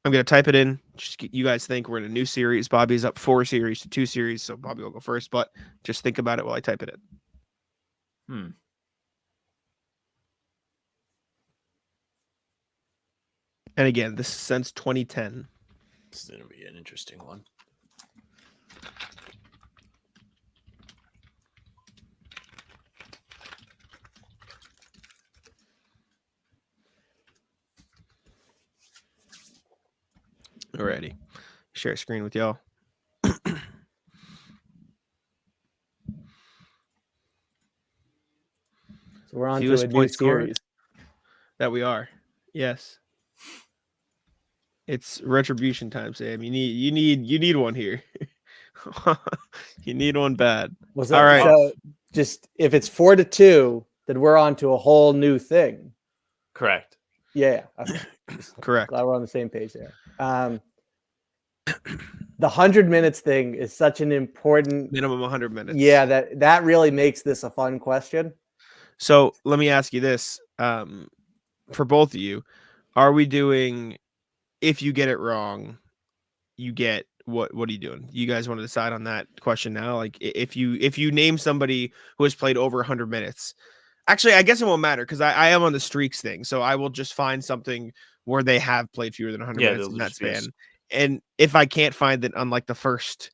I'm going to type it in. Just you guys think we're in a new series. Bobby's up 4 series to 2 series, so Bobby will go first, but just think about it while I type it in. And again, this is since 2010. This is going to be an interesting one. Alrighty. Share screen with y'all. So we're on Fewest to a new points scored? series. That we are. Yes. It's retribution time, Sam. You need one here. You need one bad. Was All right. So just if it's 4-2, then we're on to a whole new thing. Correct. Yeah. Okay. Correct. Glad we're on the same page there. The 100 minutes thing is such an important Minimum 100 minutes. Yeah, that really makes this a fun question. So let me ask you this. For both of you, are we doing if you get it wrong, you get what are you doing? You guys want to decide on that question now? Like if you name somebody who has played over 100 minutes. Actually, I guess it won't matter because I am on the streaks thing. So I will just find something where they have played fewer than 100 minutes in that span. And if I can't find it on like the first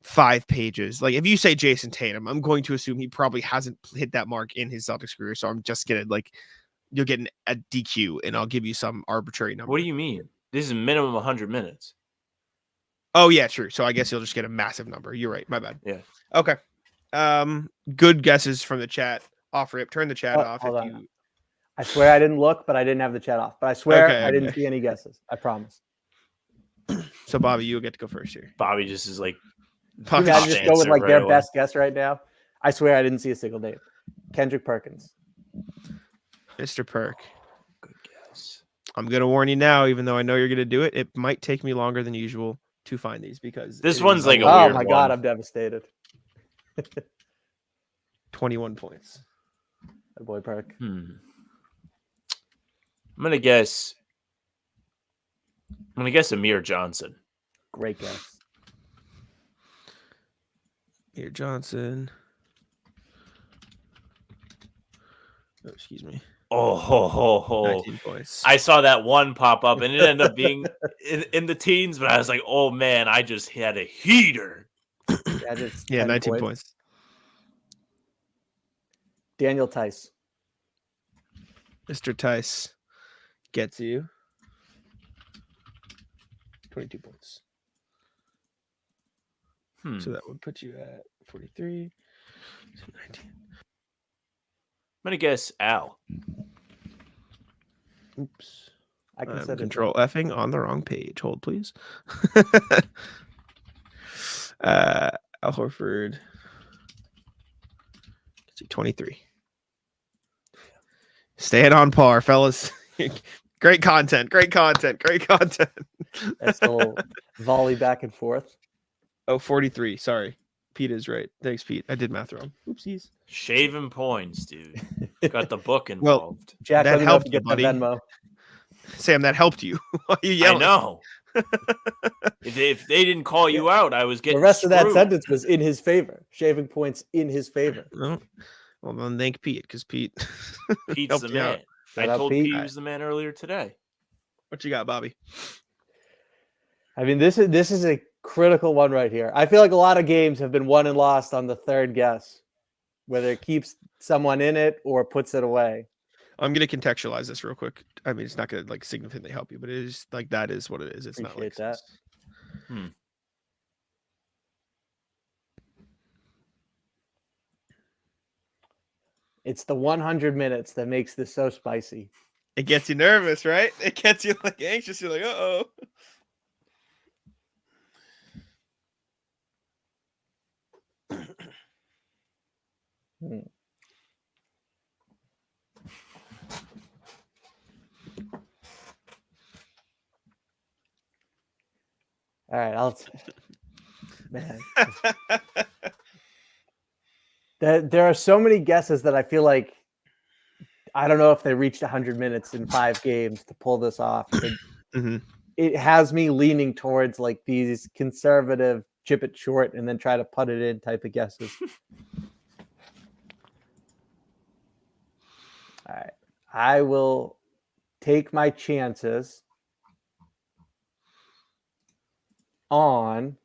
5 pages, like if you say Jason Tatum, I'm going to assume he probably hasn't hit that mark in his Celtics career. So I'm just going to like, you'll get a DQ and I'll give you some arbitrary number. What do you mean? This is minimum 100 minutes. Oh yeah, true. So I guess you'll just get a massive number. You're right. My bad. Yeah. Okay. Good guesses from the chat. Off rip. Turn the chat off. Hold on. I swear I didn't look, but I didn't have the chat off. But I swear I didn't see any guesses. I promise. So Bobby, you'll get to go first here. Bobby just is like, you gotta just go with like right their away. best guess right now. I swear I didn't see a single name. Kendrick Perkins. Mr. Perk. Good guess. I'm gonna warn you now, even though I know you're gonna do it. It might take me longer than usual to find these because This one's like a Oh weird my one. god, I'm devastated. 21 points. That boy Perk. I'm gonna guess Amir Johnson. Great guess. Here, Johnson. Oh, excuse me. Oh, 19 points. I saw that one pop up, and it ended up being in the teens, but I was like, oh, man, I just had a heater. That is Yeah, 10 19 points. Daniel Tice. Mr. Tice gets you 22 points. So that would put you at 43. So 19. I'm going to guess Al. Oops. I can I'm set control it. Fing on the wrong page. Hold, please. Al Horford gets you 23. Staying on par, fellas. Great content. That's a little volley back and forth. Oh, 43. Sorry. Pete is right. Thanks, Pete. I did math wrong. Oopsies. Shaving points, dude. Got the book Well, involved. Jack, that let me know if helped you you, get the buddy. Venmo. Sam, that helped you. Why are you I yelling? know. If they didn't call you out, I was getting The rest of that screwed. sentence was in his favor. Shaving points in his favor. No. Well, then thank Pete, because Pete Pete's helped the you out. man. I Shout out, told Pete. Pete he was the man earlier today. What you got, Bobby? I mean, this is a critical one right here. I feel like a lot of games have been won and lost on the third guess, whether it keeps someone in it or puts it away. I'm gonna contextualize this real quick. I mean, it's not gonna like significantly help you, but it is like that is what it is. It's not like Appreciate that. It's the 100 minutes that makes this so spicy. It gets you nervous, right? It gets you like anxious. You're like, uh-oh. All right, man. There are so many guesses that I feel like I don't know if they reached 100 minutes in 5 games to pull this off. It has me leaning towards like these conservative chip it short and then try to put it in type of guesses. All right. I will take my chances on.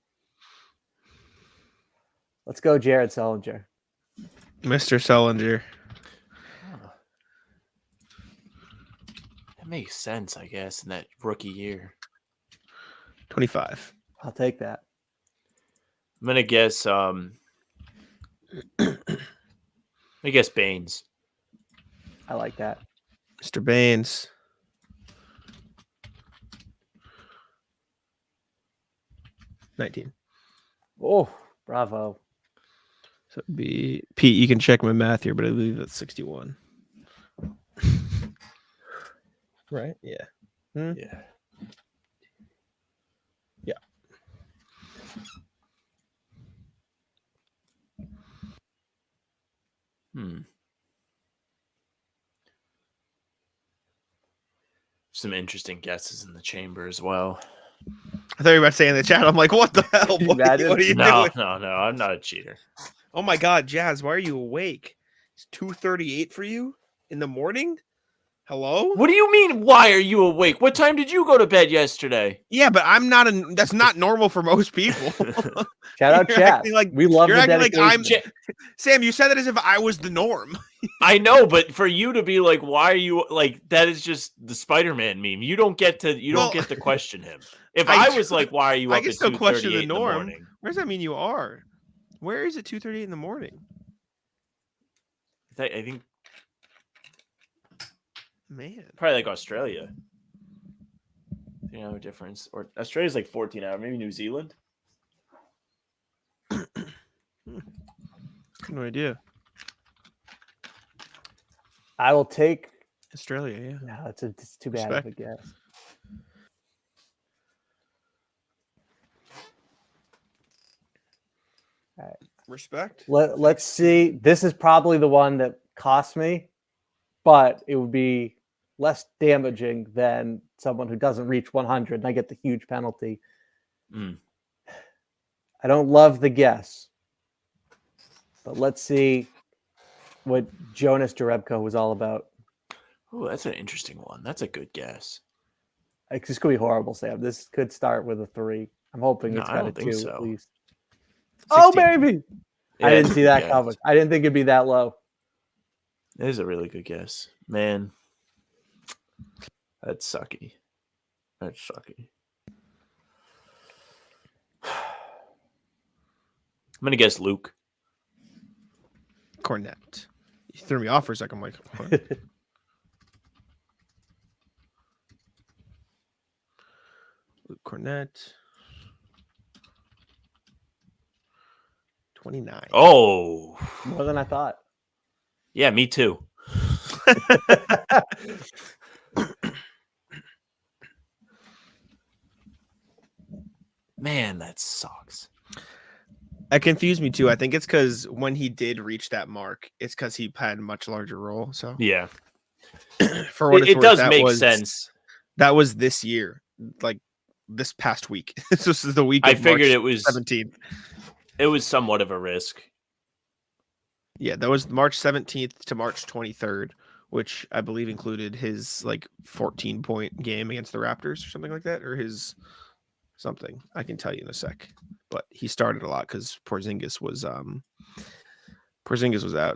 Let's go Jared Sullinger. Mr. Sullinger. That makes sense, I guess, in that rookie year. 25. I'll take that. I'm gonna guess Baines. I like that. Mr. Baines. $19. Oh, bravo. So it'd be Pete. You can check my math here, but I believe that's 61. Right? Yeah. Yeah. Yeah. Some interesting guesses in the chamber as well. I thought you were about to say in the chat. I'm like, what the hell? Boy? What are you No, doing? no, I'm not a cheater. Oh my God, Jazz, why are you awake? It's 2:38 for you in the morning? Hello? What do you mean, why are you awake? What time did you go to bed yesterday? Yeah, but I'm not that's not normal for most people. Shout out You're chat. acting like- We love you're the acting like dedication. Sam, you said that as if I was the norm. I know, but for you to be like, why are you like that is just the Spider-Man meme. You don't get to question him. If I was like, why are you I up can at still question 2:38 the in the norm. morning? Where does that mean you are? Where is it 2:38 in the morning? I think Man. probably like Australia. You know, difference. Or Australia's like 14 hours, maybe New Zealand. No idea. I will take Australia, yeah. No, it's too bad of a guess. All right. Respect. Let's see. This is probably the one that cost me, but it would be less damaging than someone who doesn't reach 100 and I get the huge penalty. Mm. I don't love the guess, but let's see what Jonas Jerebko was all about. Oh, that's an interesting one. That's a good guess. This could be horrible, Sam. This could start with a 3. I'm hoping No, it's I got a don't think 2 so. at least. 16. Oh, baby! Yeah, I it's didn't a see good that guess. coming. I didn't think it'd be that low. That is a really good guess. Man, that's sucky. That's sucky. I'm going to guess Luke. Cornette. You threw me off for a second. I'm like, what? Luke Cornette. 29. Oh, More than I thought. yeah, me too. Man, that sucks. That confused me too. I think it's because when he did reach that mark, it's because he had a much larger role. So Yeah, for what it's it worth, does that make was, sense. That was this year, like this past week. This is the week I of figured March it was 17th. It was somewhat of a risk. Yeah, that was March 17th to March 23rd, which I believe included his like 14-point game against the Raptors or something like that, or his something. I can tell you in a sec. But he started a lot because Porzingis was out.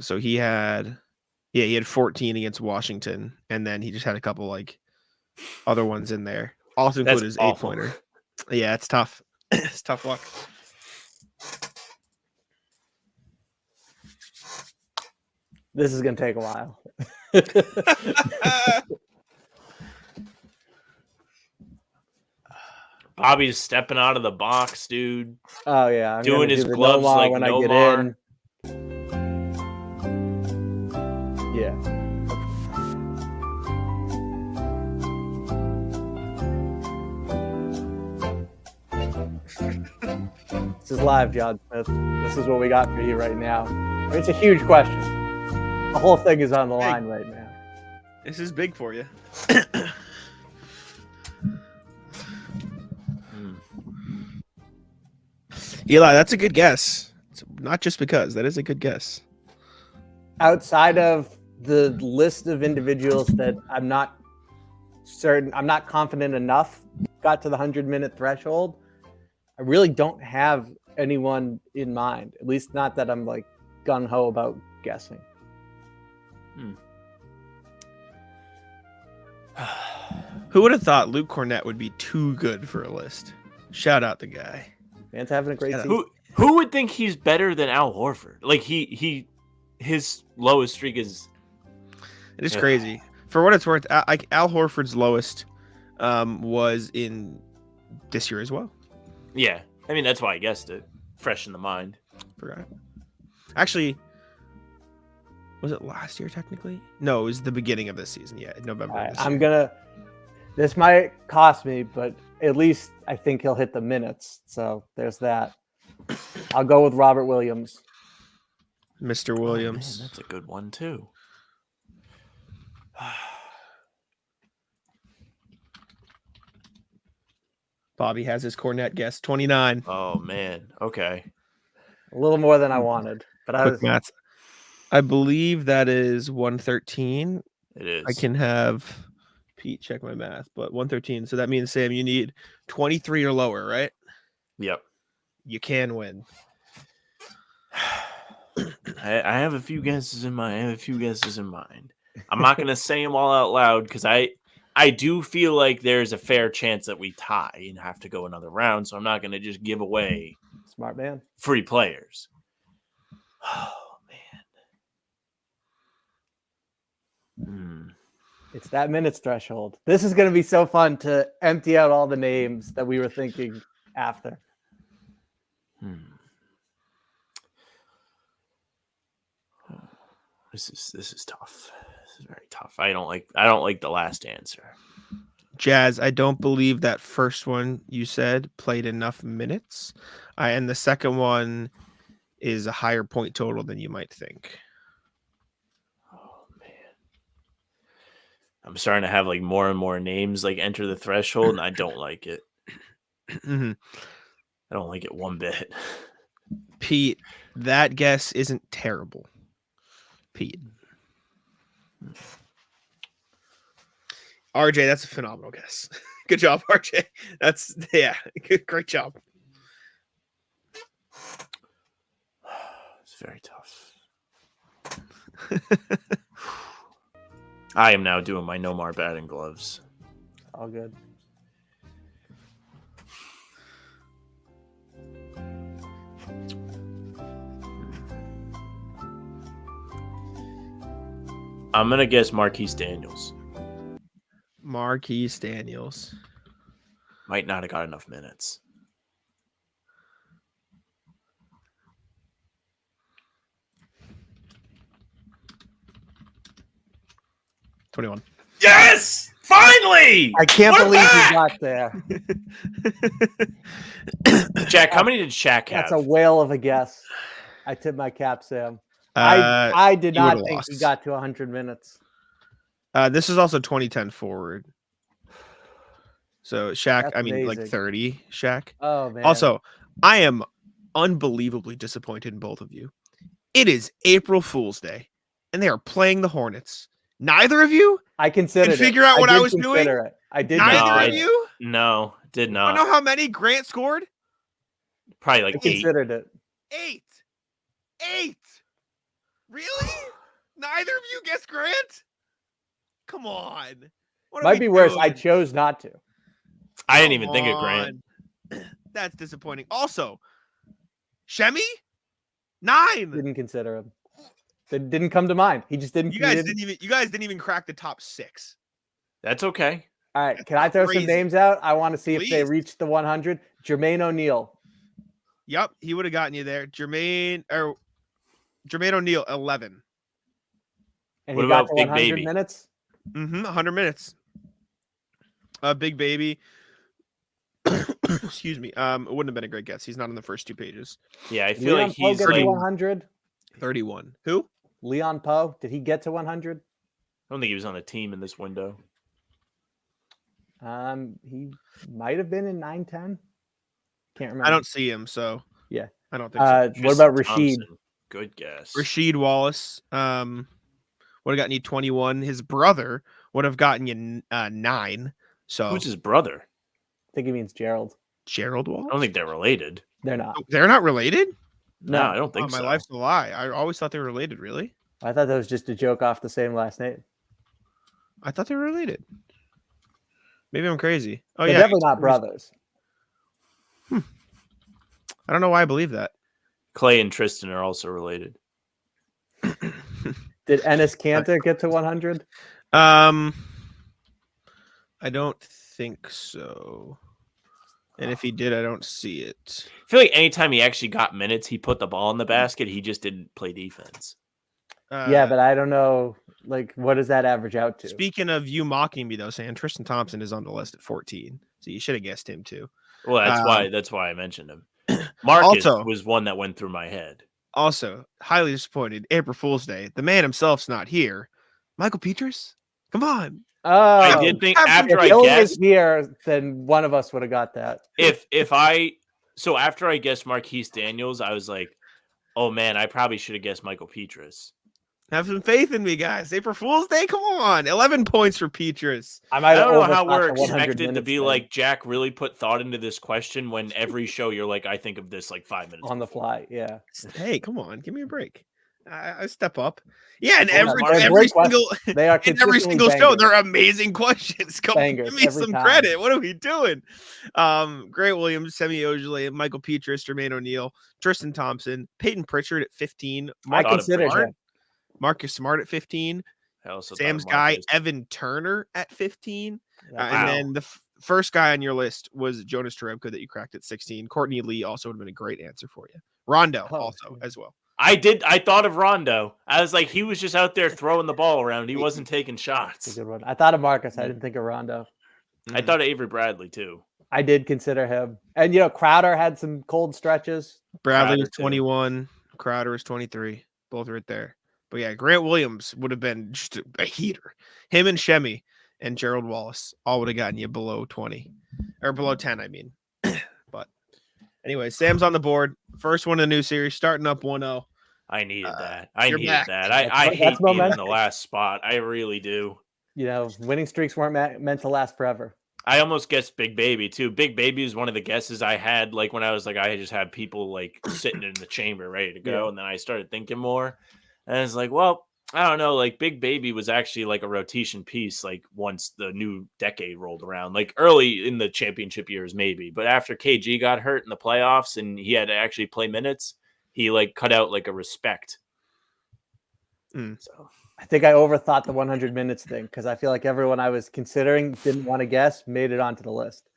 So he had 14 against Washington, and then he just had a couple like other ones in there. Also included his 8-pointer. Yeah, it's tough. It's tough luck. This is going to take a while. Bobby's stepping out of the box, dude. Oh, yeah. I'm doing his do the gloves Nomar like when I get Nomar. in. Yeah. This is live, John Smith. This is what we got for you right now. It's a huge question. The whole thing is on the line right now. This is big for you. Eli, that's a good guess. It's not just because. That is a good guess. Outside of the list of individuals that I'm not certain, I'm not confident enough got to the 100-minute threshold, I really don't have anyone in mind. At least not that I'm like gung-ho about guessing. Who would have thought Luke Cornette would be too good for a list? Shout out the guy. Man's having a great season. Who would think he's better than Al Horford? Like his lowest streak is. It is crazy. For what it's worth, Al Horford's lowest was in this year as well. Yeah, I mean that's why I guessed it. Fresh in the mind. Forgot. Actually, was it last year technically? No, it was the beginning of this season. Yeah, November. This might cost me, but at least I think he'll hit the minutes. So there's that. I'll go with Robert Williams. Mr. Williams. Oh, man, that's a good one too. Bobby has his Cornette guess, 29. Oh man. Okay. A little more than I wanted, but Quick math. I believe that is 113. It is. I can have Pete check my math, but 113. So that means, Sam, you need 23 or lower, right? Yep. You can win. I have a few guesses in mind. I'm not going to say them all out loud because I do feel like there's a fair chance that we tie and have to go another round. So I'm not going to just give away smart man free players. Oh, man. It's that minutes threshold. This is going to be so fun to empty out all the names that we were thinking after. This is tough. This is very tough. I don't like the last answer. Jazz, I don't believe that first one you said played enough minutes. And the second one is a higher point total than you might think. Oh man. I'm starting to have like more and more names like enter the threshold and I don't like it. Mm-hmm. I don't like it one bit. Pete, that guess isn't terrible. Pete. RJ, that's a phenomenal guess. Good job, RJ. That's great job. It's very tough. I am now doing my no more batting gloves. All good. I'm gonna guess Marquise Daniels. Marquise Daniels. Might not have got enough minutes. $21. Yes! Finally! I can't We're believe back! you got there. Jack, how many did Shaq have? That's a whale of a guess. I tip my cap, Sam. Uh, I did he not would've think lost. he got to 100 minutes. This is also 2010 forward. So Shaq, That's I mean, like amazing. 30 Shaq. Oh, man. Also, I am unbelievably disappointed in both of you. It is April Fool's Day, and they are playing the Hornets. Neither of you I considered could figure out what I was doing? consider it. I did Neither consider of it. you? No, did I not. know how many Grant scored? Probably I like 8. considered it. 8. Really? Neither of you guessed Grant? Come on. What are Might we be worse. I doing? chose not to. I didn't Come even think of Grant. on. That's disappointing. Also, Shemi? 9. Didn't consider him. That didn't come to mind. He just didn't. You guys didn't even crack the top 6. That's okay. All right. Can I throw crazy. some names out? I want to see if they Please. reached the 100. Jermaine O'Neal. Yep, he would have gotten you there. Jermaine O'Neal, 11. And What he got about to Big 100 Baby? minutes. 100 minutes. Big Baby. Excuse me. It wouldn't have been a great guess. He's not on the first 2 pages. Yeah, I feel Leon like Poe he's get to like. 100. 31. Who? Leon Poe. Did he get to 100? I don't think he was on a team in this window. He might have been in 9-10. Can't remember. I don't see him, so Yeah. I don't think so. What about Tristan Rashid? Thompson. Good guess. Rasheed Wallace would have gotten you 21. His brother would have gotten you 9. So Who's his brother? I think he means Gerald. Gerald I Wallace? don't think they're related. They're not. They're not related? No, I don't Oh, think my so. life's a lie. I always thought they were related, really. I thought that was just a joke off the same last name. I thought they were related. Maybe I'm crazy. Oh, They're yeah. definitely not brothers. I don't know why I believe that. Clay and Tristan are also related. Did Ennis Cantor get to 100? I don't think so. And if he did, I don't see it. I feel like anytime he actually got minutes, he put the ball in the basket. He just didn't play defense. Yeah, but I don't know. Like, what does that average out to? Speaking of you mocking me, though, saying Tristan Thompson is on the list at 14. So you should have guessed him, too. Well, that's why I mentioned him. Marcus Also- was one that went through my head. Also, highly disappointed. April Fool's Day. The man himself's not here. Michael Petrus? Come on. Oh, I did think If after if I Dylan was guessed here, then one of us would have got that. after I guessed Marquise Daniels, I was like, oh man, I probably should have guessed Michael Petrus. Have some faith in me, guys. April Fool's Day? Come on. 11 points for Petrus. I I don't know how overshot we're the 100 expected to minutes be thing like Jack really put thought into this question when every show you're like, I think of this like 5 minutes on the before. fly. Yeah. Hey, come on. Give me a break. I step up. Yeah, and Yeah, every they're great single They are in every consistently single show, bangers. they're amazing questions. Come Bangers give me every some time. credit. What are we doing? Grant Williams, Semi Ojale, Michael Petrus, Jermaine O'Neal, Tristan Thompson, Peyton Pritchard at 15. I thought of considered Smart, him. Marcus Smart at 15. I also thought Sam's of guy, Marcus. Evan Turner at 15. Yeah. And Wow. then the first guy on your list was Jonas Jerebko that you cracked at 16. Courtney Lee also would have been a great answer for you. Rondo Oh, also geez. as well. I thought of Rondo. I was like, he was just out there throwing the ball around. He wasn't taking That's shots. a good one. I thought of Marcus. I didn't think of Rondo. I thought of Avery Bradley too. I did consider him. And, Crowder had some cold stretches. Bradley Crowder, was too. 21. Crowder was 23. Both right there. But yeah, Grant Williams would have been just a heater. Him and Shemi and Gerald Wallace all would have gotten you below 20 or below 10, I mean. But Anyway, Sam's on the board. First one in the new series, starting up 1-0. I needed that. I you're needed back. that. That's I hate being in momentum. the last spot. I really do. You know, winning streaks weren't meant to last forever. I almost guessed Big Baby too. Big Baby is one of the guesses I had. Like when I was like, I just had people like sitting in the chamber ready to go, and then I started thinking more, and I was like, well, I don't know. Like Big Baby was actually like a rotation piece. Like once the new decade rolled around, like early in the championship years, maybe, but after KG got hurt in the playoffs and he had to actually play minutes, he like cut out like a respect. So I think I overthought the 100 minutes thing because I feel like everyone I was considering didn't want to guess made it onto the list.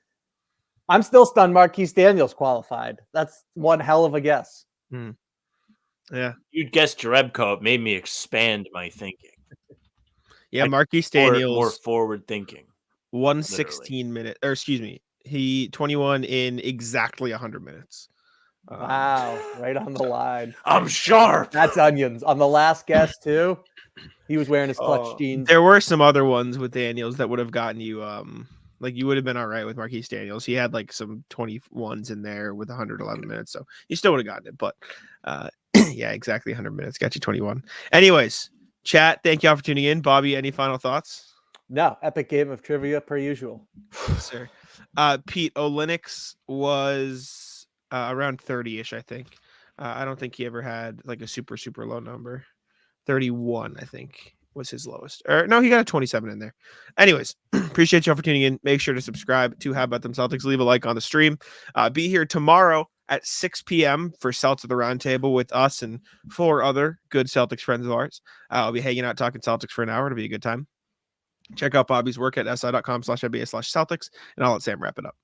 I'm still stunned Marquise Daniels qualified. That's one hell of a guess. Yeah. You'd guess Jerebko. It made me expand my thinking. Yeah, Marquise Daniels. More forward thinking. 116 minutes. Or excuse me. He 21 in exactly 100 minutes. Wow. Right on the line. I'm sharp. That's onions. On the last guess, too. He was wearing his clutch jeans. There were some other ones with Daniels that would have gotten you like you would have been all right with Marquise Daniels. He had like some 21s in there with 111 minutes, so you still would have gotten it. But yeah, exactly 100 minutes got you 21. Anyways, chat, thank y'all for tuning in. Bobby, any final thoughts? No, epic game of trivia per usual. Yes, sir. Pete Olenix was around 30-ish, I think. I don't think he ever had like a super low number. 31, I think, was his lowest. Or no, he got a 27 in there. Anyways, appreciate y'all for tuning in. Make sure to subscribe to How About Them Celtics. Leave a like on the stream. Be here tomorrow at 6 p.m. for Celtics at the Roundtable with us and 4 other good Celtics friends of ours. I'll be hanging out talking Celtics for an hour. It'll be a good time. Check out Bobby's work at si.com/NBA/Celtics, and I'll let Sam wrap it up.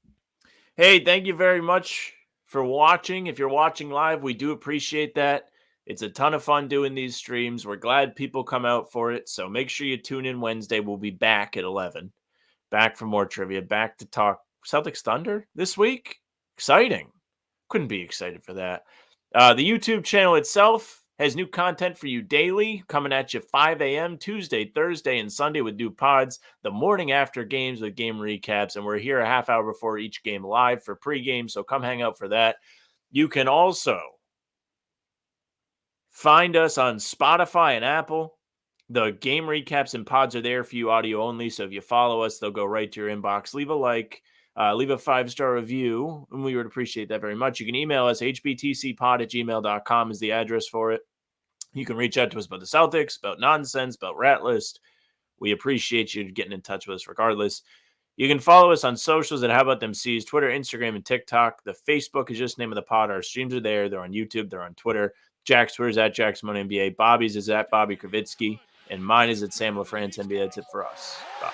Hey, thank you very much for watching. If you're watching live, we do appreciate that. It's a ton of fun doing these streams. We're glad people come out for it. So make sure you tune in Wednesday. We'll be back at 11. Back for more trivia. Back to talk Celtics Thunder this week. Exciting. Couldn't be excited for that. The YouTube channel itself has new content for you daily, coming at you 5 a.m. Tuesday, Thursday, and Sunday with new pods. The morning after games with game recaps. And we're here a half hour before each game live for pregame. So come hang out for that. You can also find us on Spotify and Apple. The game recaps and pods are there for you audio only. So if you follow us, they'll go right to your inbox. Leave a like, leave a 5-star review, and we would appreciate that very much. You can email us, hbtcpod@gmail.com is the address for it. You can reach out to us about the Celtics, about nonsense, about Rat List. We appreciate you getting in touch with us regardless. You can follow us on socials at How About Them C's, Twitter, Instagram, and TikTok. The Facebook is just the name of the pod. Our streams are there. They're on YouTube. They're on Twitter. Jack's Twitter is at JackSimoneNBA. Bobby's is at Bobby Kravitsky. And mine is at Sam LaFrance NBA. That's it for us. Bye.